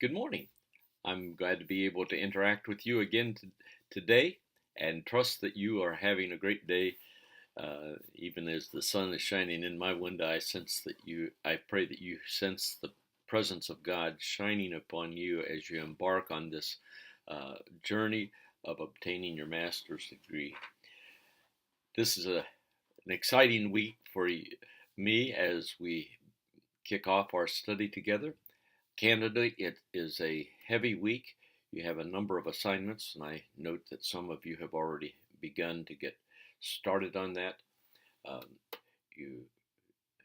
Good morning. I'm glad to be able to interact with you again today and trust that you are having a great day. Even as the sun is shining in my window, I pray that you sense the presence of God shining upon you as you embark on this journey of obtaining your master's degree. This is an exciting week for me as we kick off our study together. Candidly, it is a heavy week. You have a number of assignments, and I note that some of you have already begun to get started on that. Um, you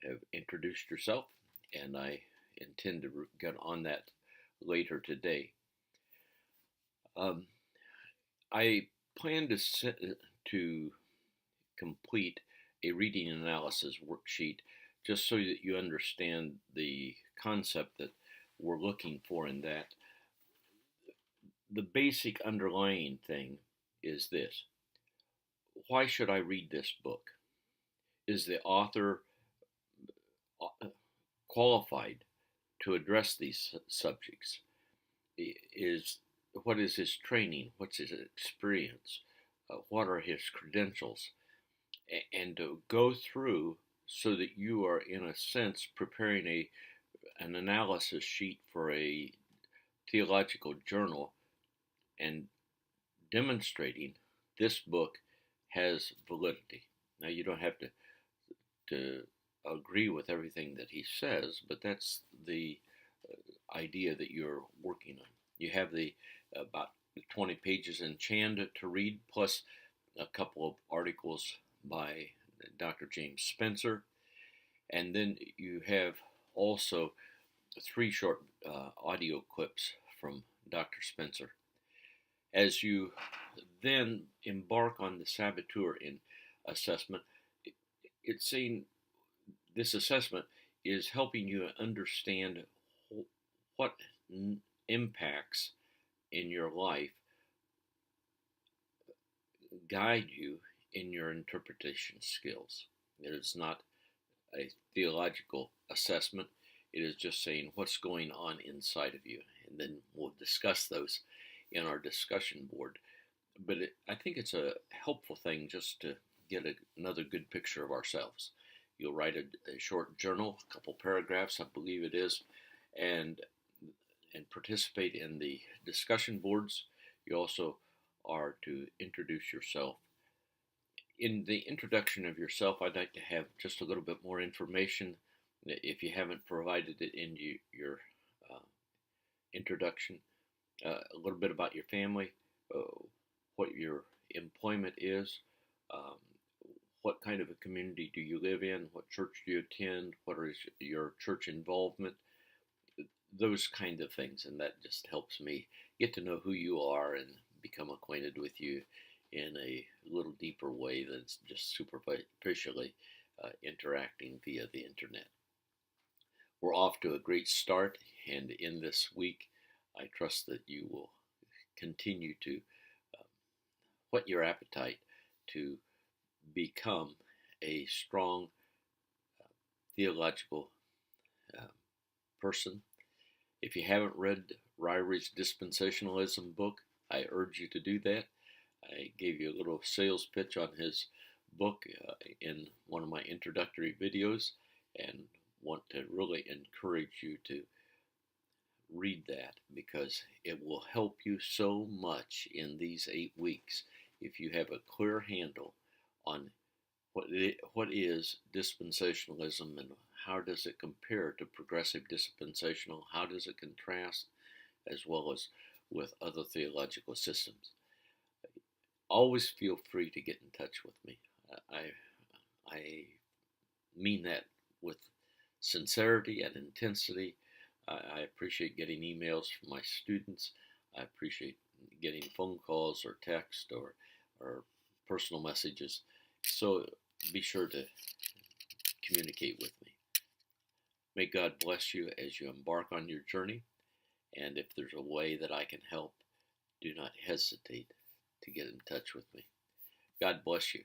have introduced yourself, and I intend to get on that later today. I plan to complete a reading analysis worksheet just so that you understand the concept that we're looking for in that. The basic underlying thing is this: why should I read this book? Is the author qualified to address these subjects? Is What is his training? What's his experience? What are his credentials? And to go through so that you are, in a sense, preparing an analysis sheet for a theological journal and demonstrating this book has validity. Now, you don't have to agree with everything that he says, but that's the idea that you're working on. You have the about 20 pages in Chand to read, plus a couple of articles by Dr. James Spencer, and then you have also three short audio clips from Dr. Spencer. As you then embark on the saboteur in assessment, it's saying this assessment is helping you understand what impacts in your life guide you in your interpretation skills. It is not a theological assessment. It is just saying what's going on inside of you. And then we'll discuss those in our discussion board. But I think it's a helpful thing just to get another good picture of ourselves. You'll write a short journal, a couple paragraphs, I believe it is, and participate in the discussion boards. You also are to introduce yourself. In the introduction of yourself, I'd like to have just a little bit more information, if you haven't provided it in your uh, introduction. A little bit about your family, uh, what your employment is, um, what kind of a community do you live in, what church do you attend, what is your church involvement, those kind of things. And that just helps me get to know who you are and become acquainted with you in a little deeper way than just superficially interacting via the internet. We're off to a great start, and in this week, I trust that you will continue to uh, whet your appetite to become a strong theological uh, person. If you haven't read Ryrie's dispensationalism book, I urge you to do that. I gave you a little sales pitch on his book in one of my introductory videos, and want to really encourage you to read that because it will help you so much in these 8 weeks if you have a clear handle on what is dispensationalism and how does it compare to progressive dispensational, how does it contrast, as well as with other theological systems. Always feel free to get in touch with me. I mean that with sincerity and intensity. I appreciate getting emails from my students. I appreciate getting phone calls or text or personal messages. So be sure to communicate with me. May God bless you as you embark on your journey. And if there's a way that I can help, do not hesitate to get in touch with me. God bless you.